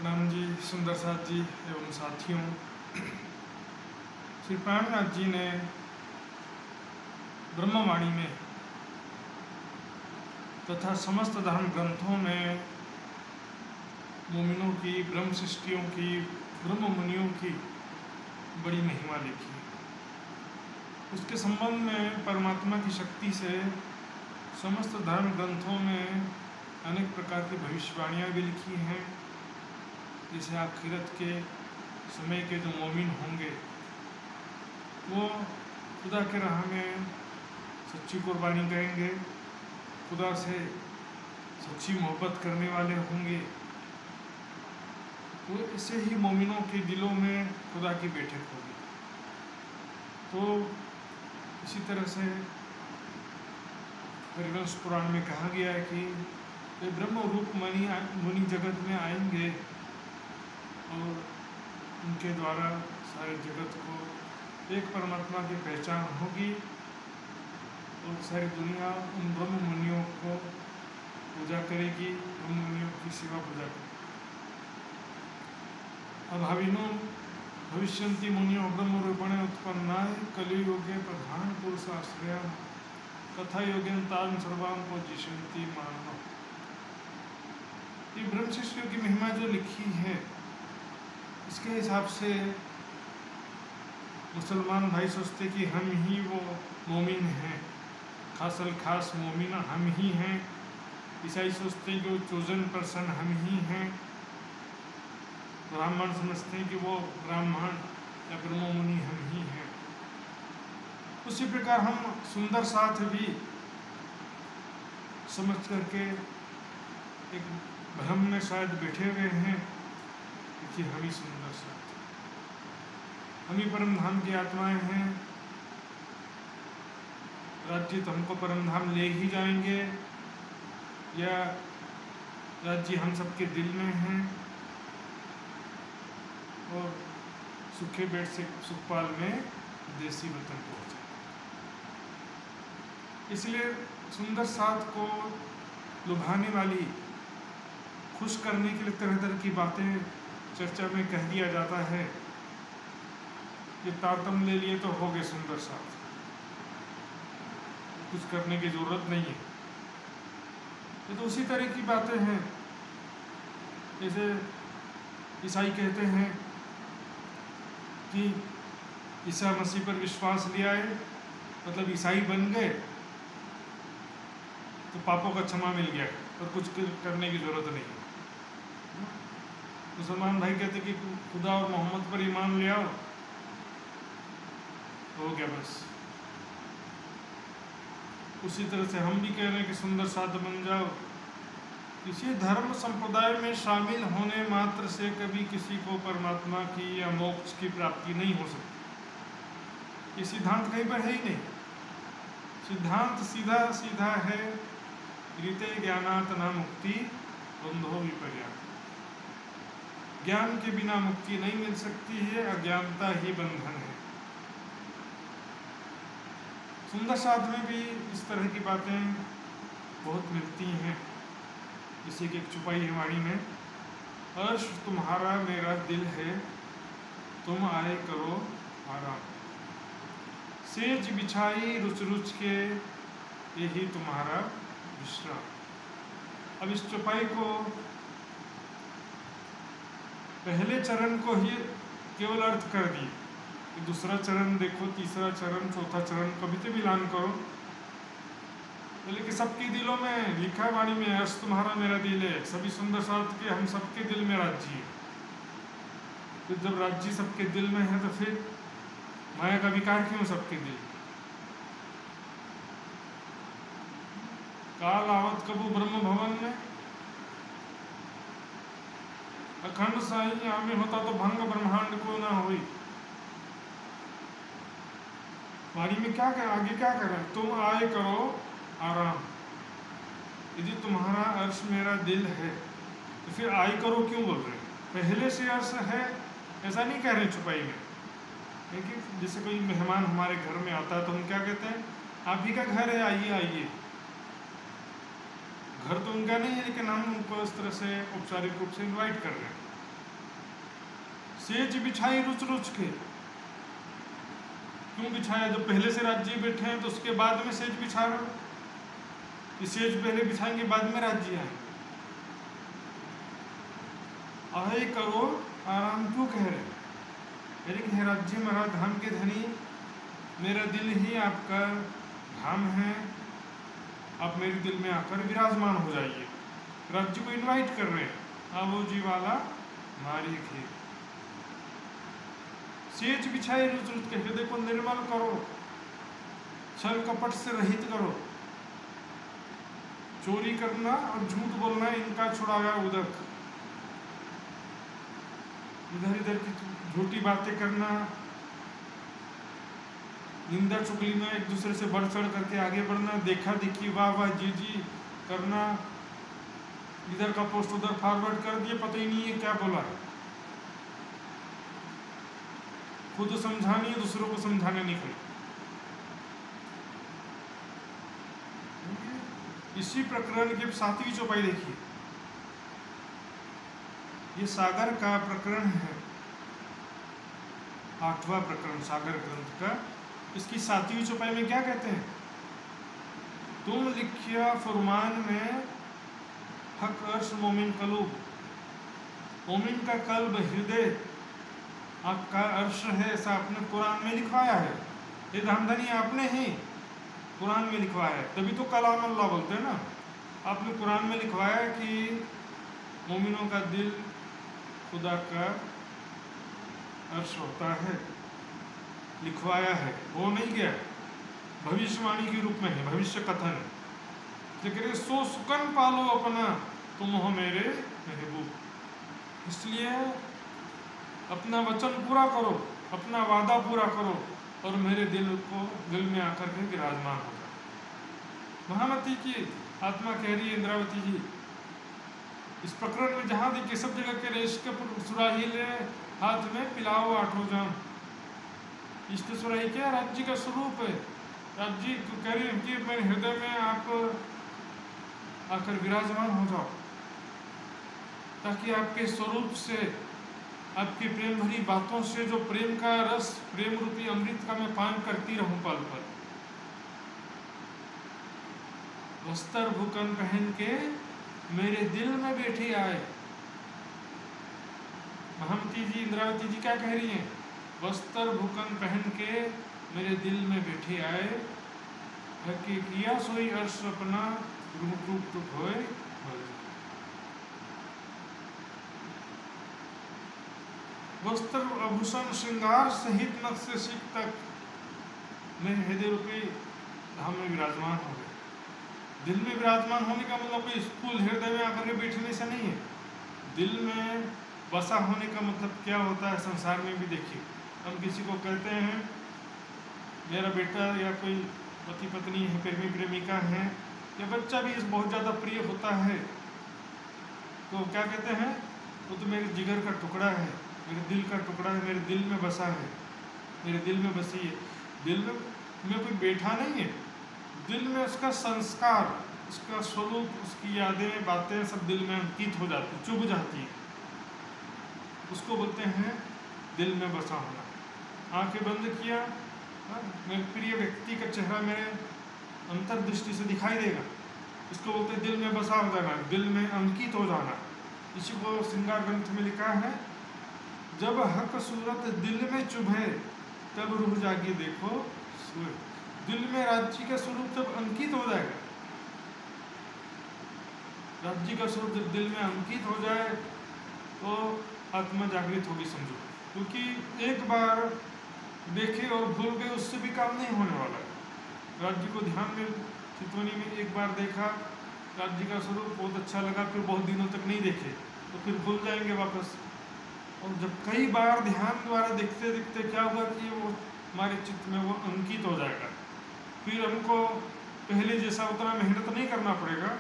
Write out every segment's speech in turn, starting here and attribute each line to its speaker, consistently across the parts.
Speaker 1: प्रणाम जी, सुंदर साथ जी एवं साथियों। श्री प्राणनाथ जी ने ब्रह्मवाणी में तथा समस्त धर्म ग्रंथों में मोमिनों की, ब्रह्म सृष्टियों की, ब्रह्म मुनियों की बड़ी महिमा लिखी। उसके संबंध में परमात्मा की शक्ति से समस्त धर्म ग्रंथों में अनेक प्रकार की भविष्यवाणियाँ भी लिखी हैं। जैसे आखिरत के समय के जो मोमिन होंगे वो खुदा के राह में सच्ची कुर्बानी करेंगे, खुदा से सच्ची मोहब्बत करने वाले होंगे। वो ऐसे ही मोमिनों के दिलों में खुदा की बैठक होगी। तो इसी तरह से हरिवंश पुराण में कहा गया है कि वे ब्रह्म रूप मुनि जगत में आएंगे और उनके द्वारा सारे जगत को एक परमात्मा की पहचान होगी और सारी दुनिया उन ब्रह्म मुनियों को पूजा करेगी, ब्रह्म मुनियों की सेवा पूजा करेगी। अभाविनो भविष्यन्ति मुनियो ब्रह्म रूपेण उत्पन्नाय कलियुगे प्रधान पुरुष आश्रया कथा योग्यतान सर्वान को जिशंति मानव। ये ब्रह्म शिष्यों की महिमा जो लिखी है, इसके हिसाब से मुसलमान भाई सोचते कि हम ही वो मोमिन हैं, खास मोमिन हम ही हैं। ईसाई सोचते हैं कि वो चोजन पर्सन हम ही हैं। ब्राह्मण समझते हैं कि वो ब्राह्मण या ब्रह्म मुनि हम ही हैं। उसी प्रकार हम सुंदर साथ भी समझ करके एक भ्रम में शायद बैठे हुए हैं कि हम ही सुंदर साथ, हम ही परम धाम की आत्माएं हैं। राज्य तो हमको परम धाम ले ही जाएंगे, या राज्य हम सबके दिल में हैं और सूखे बेट से सुखपाल में देसी वतन पहुंचे। इसलिए सुंदर साथ को लुभाने वाली, खुश करने के लिए तरह तरह की बातें चर्चा में कह दिया जाता है। ये तारतम्य ले लिए तो हो गए सुंदर साथ, कुछ करने की जरूरत नहीं है। ये तो उसी तरह की बातें हैं जैसे ईसाई कहते हैं कि ईसा मसीह पर विश्वास लिया है मतलब ईसाई बन गए तो पापों का क्षमा मिल गया और कुछ करने की जरूरत नहीं है। मुसलमान भाई कहते कि खुदा और मोहम्मद पर ईमान ले आओ, हो गया बस। उसी तरह से हम भी कह रहे हैं कि सुंदर साथ बन जाओ। किसी धर्म संप्रदाय में शामिल होने मात्र से कभी किसी को परमात्मा की या मोक्ष की प्राप्ति नहीं हो सकती। ये सिद्धांत कहीं पर है ही नहीं। सिद्धांत सीधा सीधा है, रीते ज्ञानात न मुक्ति बंधो विपर्यात। ज्ञान के बिना मुक्ति नहीं मिल सकती है, अज्ञानता ही बंधन है। सुंदर साथ में भी इस तरह की बातें बहुत मिलती हैं। जैसे कि एक छुपाई है वाणी में, अर्श तुम्हारा मेरा दिल है, तुम आए करो आराम। सेज बिछाई रुच रुच के, यही तुम्हारा विश्राम। अब इस चौपाई को पहले चरण को ही केवल अर्थ कर दिए, दूसरा चरण देखो, तीसरा चरण, चौथा चरण कभी तो मिलान करो। बोले कि सबके दिलों में लिखा वाणी में, अर्श तुम्हारा मेरा दिल है, सभी सुंदर साथ के हम सबके दिल में राज्य है। तो जब राज्य सबके दिल में है तो फिर माया का विकार क्यों सबके दिल? काल आवत कबू ब्रह्म भवन में, अखंड साई आमे होता तो भंग ब्रह्मांड को ना हुई। वाणी में क्या कर, आगे क्या कर रहे हैं? तुम आए करो आराम। यदि तुम्हारा अर्श मेरा दिल है तो फिर आए करो क्यों बोल रहे हैं? पहले से अर्श है ऐसा नहीं कह रहे छुपाई में। लेकिन जैसे कोई मेहमान हमारे घर में आता है तो हम क्या कहते हैं? आप ही का घर है, आइए आइए। घर तो उनका नहीं है, लेकिन हम उनको इस तरह से औपचारिक रूप से इनवाइट कर रहे हैं। सेज बिछाई रुच रुच के। क्यों बिछाया? जब पहले से राज्य बैठे हैं तो उसके बाद में सेज बिछा रहे हो कि सेज पहले बिछाएंगे बाद में राज्य आएंगे? अहे करो आराम क्यों कह रहे? अरे कि राज्य महाराज धाम के धनी, मेरा दिल ही आपका धाम है, आप मेरे दिल में आकर विराजमान हो जाइए। राज्य को इनवाइट कर रहे हैं, आवो जी वाला मारी खे। सेज बिछाए रुच रुच के हृदय को निर्मल करो, छल कपट से रहित करो। चोरी करना और झूठ बोलना इनका छुड़ाया उदक। इधर इधर की झूठी बातें करना, निंदा चुगली में एक दूसरे से बढ़ चढ़ करके आगे बढ़ना, देखा देखी वाह वाह जी जी करना, इधर का पोस्ट उधर फॉरवर्ड कर दिए, पता ही नहीं है क्या बोला है। खुद समझानी है, दूसरों को समझाने निकले। इसी प्रकरण की 7वीं चौपाई देखिए, ये सागर का प्रकरण है, 8वां प्रकरण सागर ग्रंथ का। इसकी 7वीं चौपाई में क्या कहते हैं? तुम लिखिया फुरमान में हक अर्श मोमिन कलूब। मोमिन का कल्ब हृदय आपका अर्श है, ऐसा आपने कुरान में लिखवाया है। ये धामधनी आपने ही कुरान में लिखवाया है, तभी तो कलाम अल्लाह बोलते हैं ना। आपने कुरान में लिखवाया है कि मोमिनों का दिल खुदा का अर्श होता है, लिखवाया है, वो नहीं गया, भविष्यवाणी के रूप में है, भविष्य कथन। जिक्र सो सुकन पालो अपना, तुम हो मेरे महबूब। इसलिए अपना वचन पूरा करो, अपना वादा पूरा करो और मेरे दिल में आकर के विराजमान हो जाओ। महामती की आत्मा कह रही है, इंद्रावती जी, इस प्रकरण में जहाँ देखिए सब जगह के रेश के सुराही ले हाथ में पिलाओ 8 जाम। इष्ट सुराही क्या? राज्य का स्वरूप है। राज्य कह रही है कि मेरे हृदय में आप आकर विराजमान हो जाओ, ताकि आपके स्वरूप से, आपकी प्रेम भरी बातों से जो प्रेम का रस, प्रेम रूपी अमृत का मैं पान करती रहूं पल पल। वस्त्र भूकन पहन के मेरे दिल में बैठी आए। महामती जी, इंद्रावती जी क्या कह रही हैं? वस्त्र भूकन पहन के मेरे दिल में बैठी आए, कि किया सोई अर्श अपना रूप टूक होए। वस्त्र आभूषण श्रृंगार सहित नक्शे सिख तक मेरे हृदय रूपी धाम में विराजमान हो गए। दिल में विराजमान होने का मतलब कोई स्थूल हृदय में आकर के बैठने से नहीं है। दिल में बसा होने का मतलब क्या होता है संसार में भी देखिए। हम किसी को कहते हैं मेरा बेटा या कोई पति पत्नी है, प्रेमी प्रेमिका है, या बच्चा भी इस बहुत ज़्यादा प्रिय होता है, तो क्या कहते हैं? वो तो मेरे जिगर का टुकड़ा है, मेरे दिल का टुकड़ा है, मेरे दिल में बसा है, मेरे दिल में बसी है। दिल में कोई बैठा नहीं है, दिल में उसका संस्कार, उसका स्वरूप, उसकी यादें, बातें सब दिल में अंकित हो जाती, चुभ जाती है। उसको बोलते हैं दिल में बसा होना। आंखें बंद किया, मेरे प्रिय व्यक्ति का चेहरा मेरे अंतर्दृष्टि से दिखाई देगा, इसको बोलते हैं दिल में बसा हो जाना, दिल में अंकित हो जाना। इसी को श्रृंगार ग्रंथ में लिखा है, जब हक सूरत दिल में चुभे तब रूह जागी देखो सूरज। दिल में राज्य का स्वरूप जब अंकित हो जाएगा, राज्य का स्वरूप जब दिल में अंकित हो जाए तो आत्मा जागृत होगी समझो। क्योंकि एक बार देखे और भूल गए उससे भी काम नहीं होने वाला है। राज्य को ध्यान में, चितवनी में एक बार देखा, राज्य का स्वरूप बहुत अच्छा लगा, फिर बहुत दिनों तक नहीं देखे तो फिर भूल जाएंगे वापस। और जब कई बार ध्यान द्वारा देखते देखते क्या होगा कि वो हमारे चित्त में वो अंकित हो जाएगा। फिर हमको पहले जैसा उतना मेहनत नहीं करना पड़ेगा।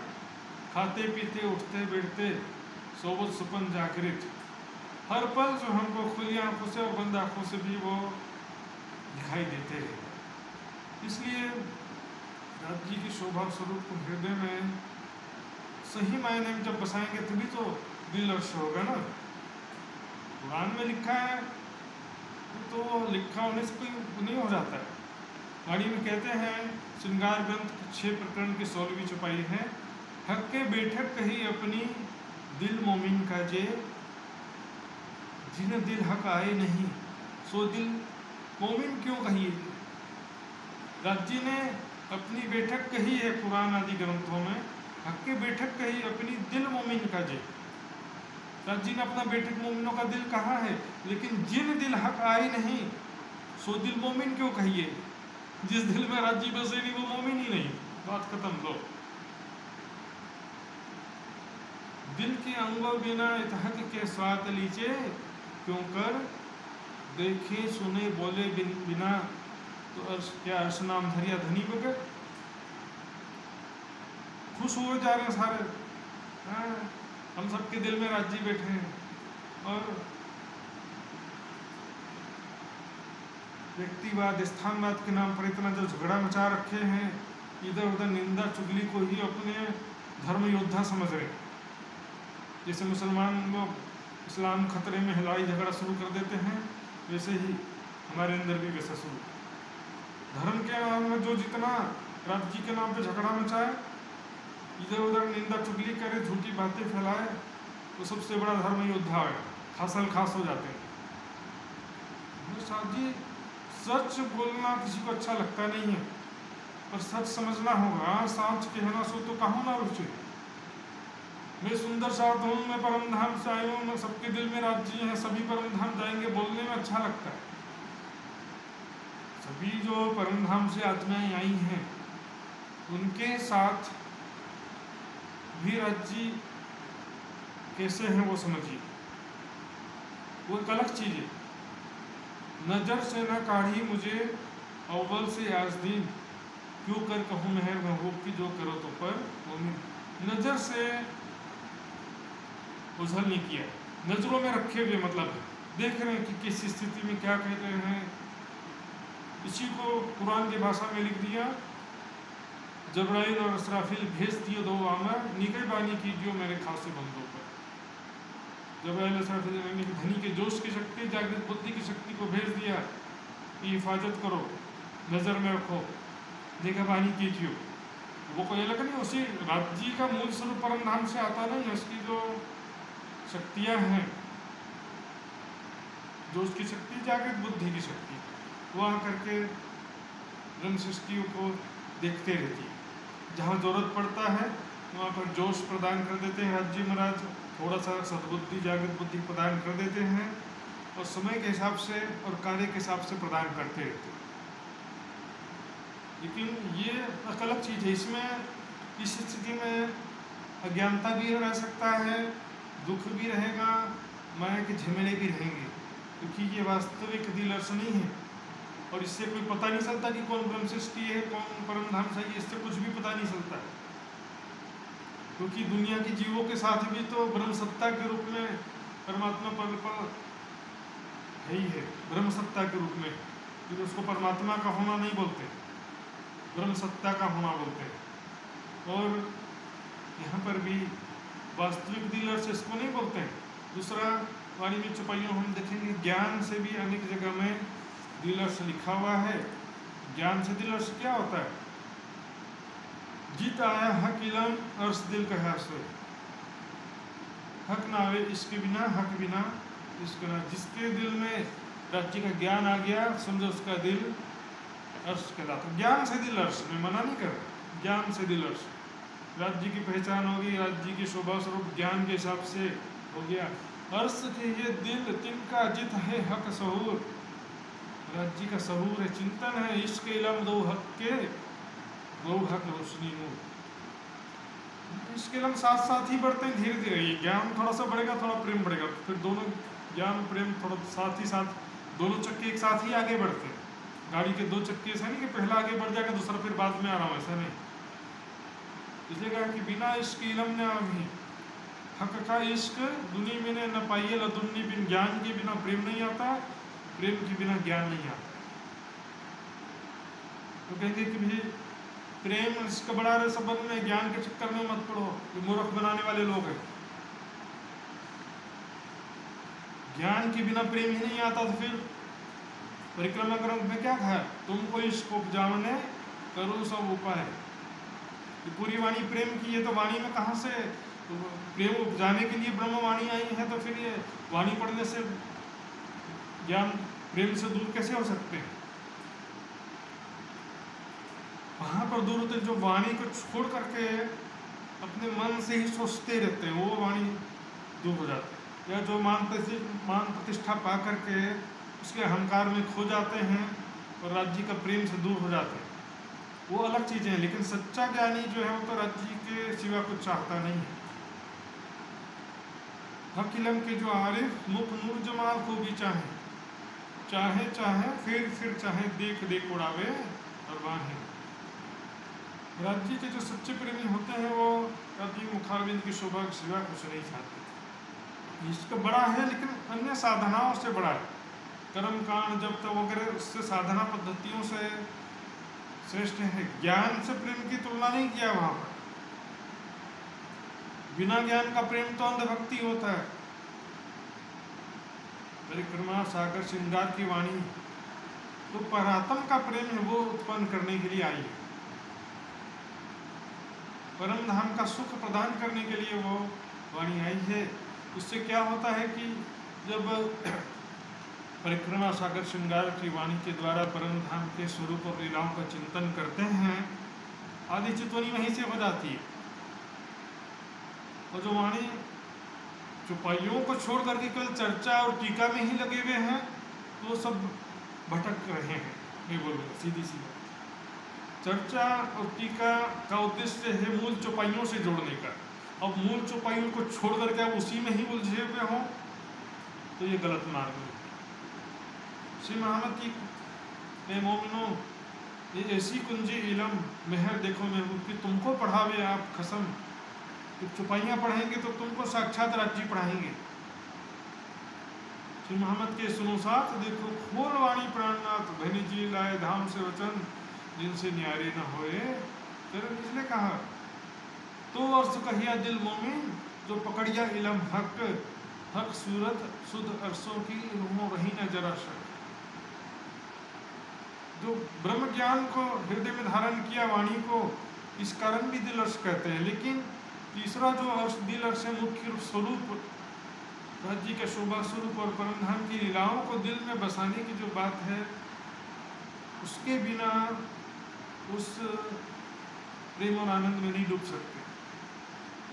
Speaker 1: खाते पीते उठते बैठते सोबत सुपन जागृत, हर पल जो हमको खुली आंखों से और बंद आंखों से भी वो दिखाई देते हैं। इसलिए राज्य की शोभा स्वरूप को हृदय में सही मायने में जब बसाएंगे तभी तो दिल अर्श होगा ना। कुरान में लिखा है तो लिखा होने से कोई नहीं हो जाता है। वाणी में कहते हैं श्रृंगार ग्रंथ 6 प्रकरण की 16वीं चौपाई है, हक के बैठक कही अपनी दिल मोमिन का जे, जिन्हें दिल हक आए नहीं सो दिल मोमिन क्यों कहिए। राज जी ने अपनी बैठक कही है कुरान आदि ग्रंथों में, हक के बैठक कही अपनी दिल मोमिन का जे। राज जी ने अपना बैठक मोमिनों का दिल कहा है, लेकिन जिन दिल हक आए नहीं सो दिल मोमिन क्यों कहिए। जिस दिल में राज जी बसे नहीं वो मोमिन ही नहीं, बात खत्म। लो दिल के अंगों बिना इतहक के स्वाद लीचे, क्यों कर देखे सुने बोले बिना तो अर्श क्या अर्श नाम धरिया धनी बगैर। खुश हुए जा रहे हैं सारे, हम सबके दिल में राज जी बैठे हैं और व्यक्तिवाद स्थानवाद के नाम पर इतना जो झगड़ा मचा रखे हैं, इधर उधर निंदा चुगली को ही अपने धर्म योद्धा समझ रहे। जैसे मुसलमान लोग इस्लाम खतरे में लड़ाई झगड़ा शुरू कर देते हैं, वैसे ही हमारे अंदर भी वैसा शुरू। धर्म के नाम में जो जितना राज जी के नाम पे झगड़ा मचाए, इधर उधर निंदा चुगली करे, झूठी बातें फैलाए, तो सबसे बड़ा धर्म योद्धा है, खासल खास हो जाते हैं। साहब जी सच बोलना किसी को अच्छा लगता नहीं है, पर सच समझना होगा। सांच कहना सो तो कहूँ ना रुचे, मैं सुंदर साथ हूँ, मैं परम धाम से आया हूँ, मैं सबके दिल में राज जी हैं, सभी परम धाम जाएंगे, बोलने में अच्छा लगता है। सभी जो परम धाम से आत्माएं आई हैं उनके साथ भी राज जी कैसे हैं वो समझिए, वो एक अलग चीज है। नजर से न काढ़ी मुझे अव्वल से आज दिन, क्यों कर कहूँ मेहर महबूब की जो करो तो पर मोमिन। नजर से उछल नहीं किया, नजरों में रखे हुए, मतलब देख रहे हैं कि किस स्थिति में क्या कह रहे हैं। इसी को कुरान की भाषा में लिख दिया, जबराइल और असराफिल भेज दिए दो आमर, निकल बानी कीजिए मेरे खासे बंदों पर। जबराइल असराफिल ने धनी के जोश की शक्ति, जागृत बुद्धि की शक्ति को भेज दिया कि हिफाजत करो, नजर में रखो, निगहबानी कीजिए। वो कोई अलग नहीं, उसी राज्य का मूल स्वरूप परम धाम से आता नहीं है। उसकी जो शक्तियाँ हैं, जो उसकी शक्ति जागृत बुद्धि की शक्ति, वो आकर के ब्रह्म सृष्टियों को देखते रहती है। जहाँ जरूरत पड़ता है वहाँ पर जोश प्रदान कर देते हैं राज्य महाराज, थोड़ा सा सद्बुद्धि जागृत बुद्धि प्रदान कर देते हैं, और समय के हिसाब से और कार्य के हिसाब से प्रदान करते रहते हैं। लेकिन ये एक अलग चीज़ है, इसमें इस स्थिति में अज्ञानता भी रह सकता है, दुख भी रहेगा, माया के झमेले भी रहेंगे, क्योंकि ये वास्तविक दिलर्श नहीं है। और इससे कोई पता नहीं चलता कि कौन ब्रह्म सृष्टि है, कौन परम धाम से है, इससे कुछ भी पता नहीं चलता है। क्योंकि दुनिया के जीवों के साथ भी तो ब्रह्म सत्ता के रूप में परमात्मा पल पल है ही है, ब्रह्म सत्ता के रूप में, क्योंकि उसको परमात्मा का होना नहीं बोलते, ब्रह्म सत्ता का होना बोलते हैं। और यहाँ पर भी वास्तविक दिलर्श इसको नहीं बोलते हैं। दूसरा वाणी में चौपाइयों हम देखेंगे, ज्ञान से भी अनेक जगह में दिलर्श लिखा हुआ है। ज्ञान से दिलर्श क्या होता है? जीत आया हक इलम अर्श दिल कहा से, हक ना आवे इसके बिना, हक बिना इसके ना। जिसके दिल में राज्य का ज्ञान आ गया, समझो उसका दिल अर्श कहलाता। ज्ञान से दिलर्श, मैं मना नहीं कर, ज्ञान से दिलर्श राज्य की पहचान होगी, राज्य की शोभा स्वरूप ज्ञान के हिसाब से हो गया। अर्श के ये दिल तिनका जित है हक सहूर, राज्य का सहूर है, चिंतन है, इश्क इलम दो हक के, दो हक रोशनी नूर। इसके इलम साथ साथ ही बढ़ते हैं धीरे धीरे। ये ज्ञान थोड़ा सा बढ़ेगा, थोड़ा प्रेम बढ़ेगा, फिर दोनों ज्ञान प्रेम थोड़ा साथ ही साथ, दोनों चक्के एक साथ ही आगे बढ़ते हैं। गाड़ी के दो चक्के ऐसा नहीं कि पहला आगे बढ़ जाएगा दूसरा फिर बाद में आ रहा हूँ, ऐसा नहीं। इसलिए कहा कि बिना इश्क इलम ने अभी हक का इश्क दुनी में न पाइए लदुन्नी, बिन ज्ञान के बिना प्रेम नहीं आता, प्रेम के बिना ज्ञान नहीं आता। तो कहेंगे कि भाई प्रेम इसका बड़ा रहे संबंध में, ज्ञान के चक्कर में मत पड़ो, ये मूर्ख बनाने वाले लोग हैं। ज्ञान के बिना प्रेम ही नहीं आता तो फिर परिक्रमा ग्रंथ में क्या कहा, तुमको इसको उपजाने करो सब उपाय। पूरी वाणी प्रेम की है तो वाणी में कहाँ से तो प्रेम उपजाने के लिए ब्रह्म वाणी आई है, तो फिर ये वाणी पढ़ने से ज्ञान प्रेम से दूर कैसे हो सकते हैं। वहां पर दूर होते जो वाणी को छोड़ करके अपने मन से ही सोचते रहते हैं, वो वाणी दूर हो जाती है। या जो मान प्रतिष्ठा पा करके उसके अहंकार में खो जाते हैं और राज्य का प्रेम से दूर हो जाते हैं, वो अलग चीजें हैं। लेकिन सच्चा ज्ञानी जो है वो तो राज्य के सिवा कुछ चाहता नहीं है। हकीलम के जो आरिफ मुख नूर जमाल को भी चाहे चाहे चाहे फिर चाहे देख देख उड़ावे और वाहे। राज्य के जो सच्चे प्रेमी होते हैं वो राज्य मुखारविंद की शोभा के सिवा कुछ नहीं चाहते। इसका बड़ा है लेकिन अन्य साधनाओं से बड़ा है। कर्म कांड जब तक वगैरह उससे साधना पद्धतियों से श्रेष्ठ है। ज्ञान से प्रेम की तुलना नहीं किया वहां पर। बिना ज्ञान का प्रेम तो अंधभक्ति होता है। परिक्रमा सागर श्रृंगार की वाणी तो परात्म का प्रेम है, वो उत्पन्न करने के लिए आई है। परम धाम का सुख प्रदान करने के लिए वो वाणी आई है। उससे क्या होता है कि जब परिक्रमा सागर श्रृंगार की वाणी के द्वारा परम धाम के स्वरूप और लीलाओं का चिंतन करते हैं, आदि चितवनी वहीं से हो जाती है। और जो वाणी चौपाइयों को छोड़ करके केवल चर्चा और टीका में ही लगे हुए हैं तो वो सब भटक रहे हैं। मैं बोलूँगा सीधी सी बात, चर्चा और टीका का उद्देश्य है मूल चौपाइयों से जोड़ने का। अब मूल चौपाइयों को छोड़ करके आप उसी में ही उलझे हुए हों तो ये गलत मार्ग है। श्री महामती ने मोमिनो ये ऐसी कुंजी इलम मेहर देखो महबूब की तुमको पढ़ावे आप कसम। तो चौपाइयाँ पढ़ेंगे तो तुमको साक्षात राज्य पढ़ाएंगे। श्री मोहम्मद के सुनो साथ देखो खोल वाणी प्राणनाथ भनी जी लाए धाम से वचन जिनसे न्यारे न होए। तेरे इसलिए कहा तो अर्थ कहिया दिल मोमिन जो पकड़िया इलम हक हक सूरत शुद्ध अरसों की रूहों रही न जरा शक। जो ब्रह्म ज्ञान को हृदय में धारण किया वाणी को, इस कारण भी दिल अर्श कहते हैं। लेकिन तीसरा जो अर्श दिल अर्श है मुख्य स्वरूप राज्य के शोभा स्वरूप और परमधाम की लीलाओं को दिल में बसाने की जो बात है, उसके बिना उस प्रेम और आनंद में नहीं डूब सकते।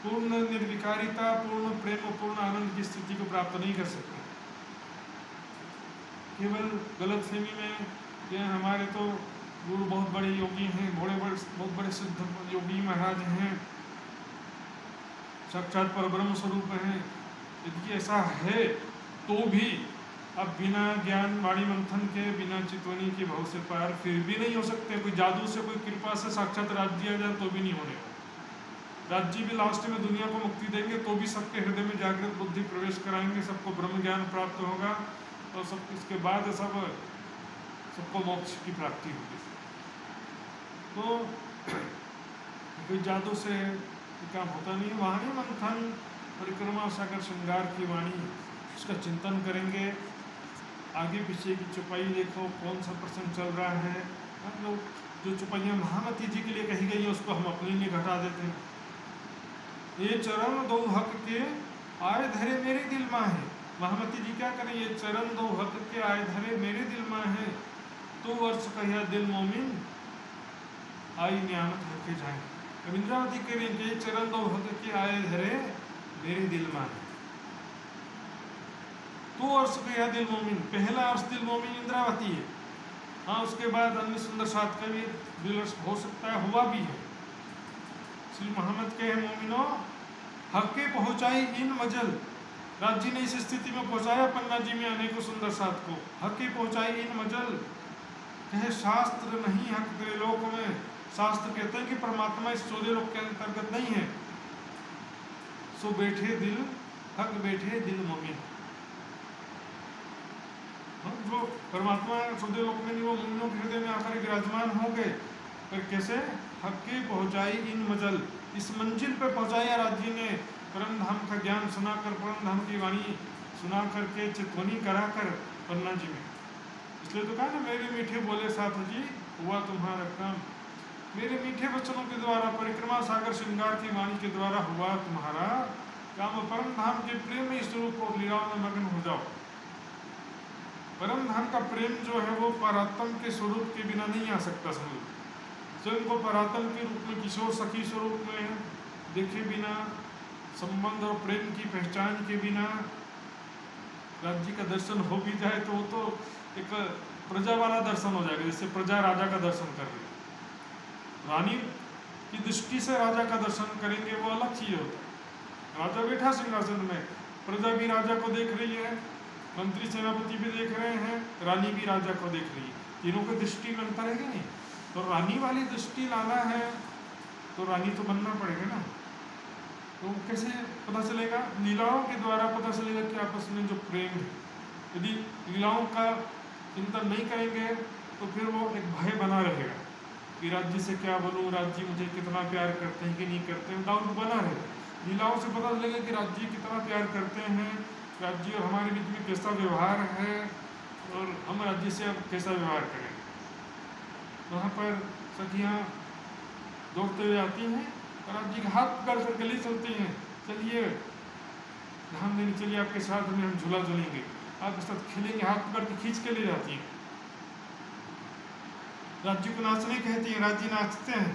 Speaker 1: पूर्ण निर्विकारिता, पूर्ण प्रेम और पूर्ण आनंद की स्थिति को प्राप्त नहीं कर सकते। केवल गलतफहमी में यह हमारे तो गुरु बहुत बड़े योगी हैं, बहुत बड़े सिद्ध योगी महाराज हैं, साक्षात परब्रह्म स्वरूप हैं। यदि ऐसा है तो भी अब बिना ज्ञान वाणी मंथन के, बिना चितवनी के भाव से पार फिर भी नहीं हो सकते। कोई जादू से, कोई कृपा से साक्षात राज्य दिया जाए तो भी नहीं होने वाला। राज्य भी लास्ट में दुनिया को मुक्ति देंगे तो भी सबके हृदय में जागृत बुद्धि प्रवेश कराएंगे, सबको ब्रह्म ज्ञान प्राप्त होगा और सब इसके बाद सबको मोक्ष की प्राप्ति होगी। तो कोई जादू से काम होता नहीं। वाणी मंथन परिक्रमा सागर श्रृंगार की वाणी, उसका चिंतन करेंगे। आगे पीछे की चौपाई देखो, कौन सा प्रसंग चल रहा है। हम लोग जो चौपाइयाँ महामती जी के लिए कही गई है उसको हम अपने लिए घटा देते हैं। ये चरण दो हक के आए धरे मेरे दिल में है। महामती जी क्या करें, ये चरण दो हक के आए धरे मेरे दिल में है। तो वर्ष कहिया दिल मोमिन आई नियामत होके जाए। अब इंद्रावती कह रही है चरण दो हक के आए धरे मेरे दिल में है। तो अर्श कहिया दिल मोमिन, पहला अर्श दिल मोमिन इंद्रावती है। हाँ, उसके बाद अन्य सुंदर साथ का भी दिल अर्श हो सकता है, हुआ भी है। श्री मोहम्मद के मोमिनो हक के पहुँचाई इन मजल। राज्य ने इस स्थिति में पहुँचाया पन्ना जी में अनेकों सुंदर साथ को। हक के पहुँचाई इन मजल कहे शास्त्र नहीं हक तेरे लोक में। शास्त्र कहते हैं कि परमात्मा इस 14 लोक के अंतर्गत नहीं है। सो बैठे दिल हक बैठे दिल मोमिन। जो परमात्मा 14 लोक में नहीं, वो मोमिनों के हृदय में आकर विराजमान हो गए। पर कैसे? हक के पहुँचाई इन मजल, इस मंजिल पर पहुँचाया राज्य ने। परम धाम का ज्ञान सुनाकर, परम धाम की वाणी सुना करके चितवनी करा कर पन्ना जी में। इसलिए तो कहा ना, मेरे मीठे बोले साधु जी हुआ तुम्हारा काम, मेरे मीठे वचनों के द्वारा परिक्रमा सागर श्रृंगार की वाणी के द्वारा हुआ तुम्हारा काम। परम धाम के प्रेम में स्वरूप और लीलाओं में मग्न हो जाओ। परम धाम का प्रेम जो है वो परात्म के स्वरूप के बिना नहीं आ सकता। समझो, स्वयं को परात्म के रूप में किशोर सखी स्वरूप में देखे बिना, संबंध और प्रेम की पहचान के बिना राज्य का दर्शन हो भी जाए तो वो तो एक प्रजा वाला दर्शन हो जाएगा, जैसे प्रजा राजा का दर्शन कर रही है। रानी की दृष्टि से राजा का दर्शन करेंगे वो अलग चीज होता है। राजा बैठा सिंहासन में, प्रजा भी राजा को देख रही है, मंत्री सेनापति भी देख रहे हैं, रानी भी राजा को देख रही है। तीनों की दृष्टि में अंतर है कि नहीं? तो रानी वाली दृष्टि लाना है तो रानी तो बनना पड़ेगा ना। तो कैसे पता चलेगा? लीलाओं के द्वारा पता चलेगा कि आपस में जो प्रेम है। यदि लीलाओं का चिंतन नहीं करेंगे तो फिर वो एक भय बना रहेगा कि राज्य से क्या बोलूँ, राज्य मुझे कितना प्यार करते हैं कि नहीं करते हैं, डाउट बना रहेगा। लीलाओं से पता चलेगा कि राज्य कितना प्यार करते हैं, राज्य और हमारे बीच में कैसा व्यवहार है और हम राज्य से अब कैसा व्यवहार करें। वहाँ पर सखियाँ दौड़ते हुए आती हैं और राज्य का हाथ पकड़ कर गली चलती हैं, चलिए ध्यान देने, चलिए आपके साथ में हम झूला झूलेंगे, आपके साथ खेलेंगे, हाथ पकड़ के खींच के ले जाती हैं। राज्य को नाचने कहती हैं, राज्य नाचते हैं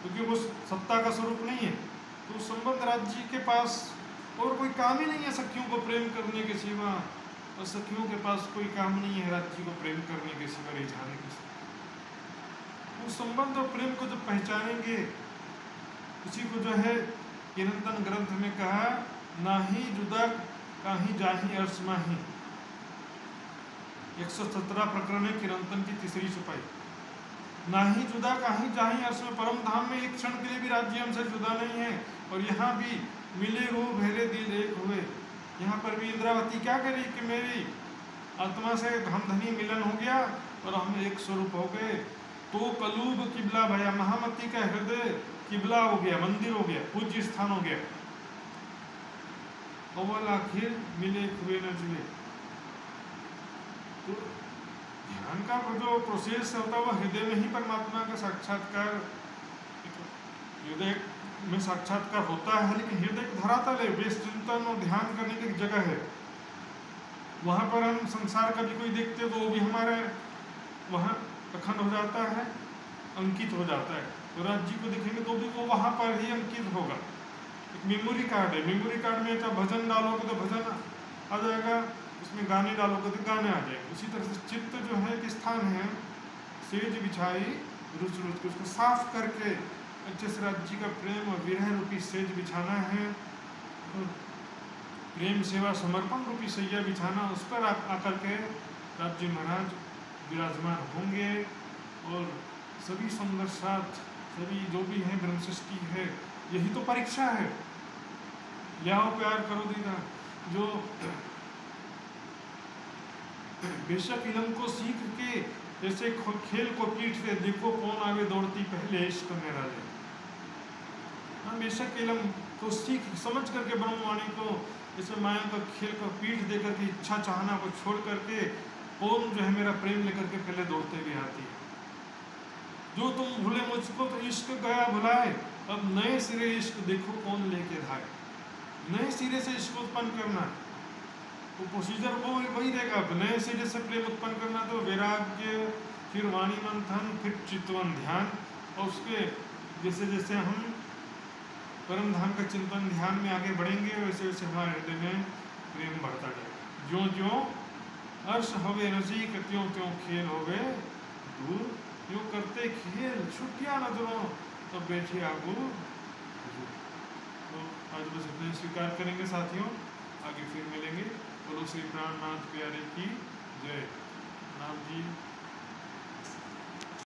Speaker 1: क्योंकि वो सत्ता का स्वरूप नहीं है। तो संबंध राज्य के पास और कोई काम ही नहीं है सखियों को प्रेम करने के सिवा, और सखियों के पास कोई काम नहीं है राज्य को प्रेम करने के सिवा, रिझाने के सिवा। उस संबंध और प्रेम को जब पहचानेंगे, उसी को जो है किरंतन ग्रंथ में कहा, नाही जुदा काहीं जाही अर्श माही। 117 प्रकरण है किरंतन की तीसरी छपाई। नाही जुदा काहीं जाही अर्श में, परम धाम में एक क्षण के लिए भी राज्य हमसे जुदा नहीं है। और यहाँ भी मिले रूह भेरे दिल एक हुए। यहाँ पर भी इंद्रावती क्या करी कि मेरी आत्मा से धमधनी मिलन हो गया और हम एक स्वरूप हो गए। तो कलूब किबला भया, महामती का हृदय किबला हो गया, मंदिर हो गया, पूज्य स्थान हो गया। अव्वल आखिर मिले हुए न जुए। तो ध्यान का जो प्रोसेस होता है वो हृदय में ही परमात्मा का साक्षात्कार, हृदय में साक्षात्कार होता है। लेकिन हृदय का धरातल है, बेस चिंतन और ध्यान करने की जगह है। वहाँ पर हम संसार का भी कोई देखते तो वो भी हमारे वहाँ अखंड हो जाता है, अंकित हो जाता है। तो राज्य को देखेंगे तो भी वो वहाँ पर ही अंकित होगा। एक मेमोरी कार्ड है, मेमोरी कार्ड में जब भजन डालोगे तो भजन आ जाएगा, उसमें गाने डालोगे तो गाने आ जाएंगे। उसी तरह से चित्त जो है एक स्थान है, सेज बिछाई रुच रुच के उसको साफ करके अच्छे से राज्य का प्रेम और विरह रूपी सेज बिछाना है, और प्रेम सेवा समर्पण रूपी सैया बिछाना, उस पर आकर के राज्य महाराज विराजमान होंगे। और सभी सुंदर साथ, सभी जो भी है ब्रह्म सृष्टि है, यही तो परीक्षा है। लियाओ प्यार करो दीदा, जो बेशक इलम को सीख के जैसे खेल को पीठ से देखो कौन आगे दौड़ती पहले इश्क में राजे। हाँ, बेशक इलम को सीख समझ करके ब्रह्मवाणी को, जैसे माया का खेल को पीठ दे करके इच्छा चाहना को छोड़ करके कौन जो है मेरा प्रेम लेकर के पहले दौड़ते हुए आती है। जो तुम भूले मुझको तो इश्क गया भुलाए, अब नए सिरे इश्क देखो कौन लेके धाए। नए सिरे से इश्क उत्पन्न करना, वो प्रोसीजर वो वही रहेगा। नए सिरे से प्रेम उत्पन्न करना तो वैराग्य, फिर वाणी मंथन, फिर चितवन ध्यान, और उसके जैसे जैसे हम परम धाम का चिंतन ध्यान में आगे बढ़ेंगे वैसे वैसे हमारे हृदय में प्रेम बढ़ता जाएगा। ज्यों ज्यों अर्श होवे नजीक त्यों त्यों खेल होवे दूर। यूँ करते खेल छुट्टियाँ नजरों तो बैठे आगू। तो आज बस इतना स्वीकार करेंगे साथियों, आगे फिर मिलेंगे। बोलो श्री प्राणनाथ प्यारे की जय। नाम जी।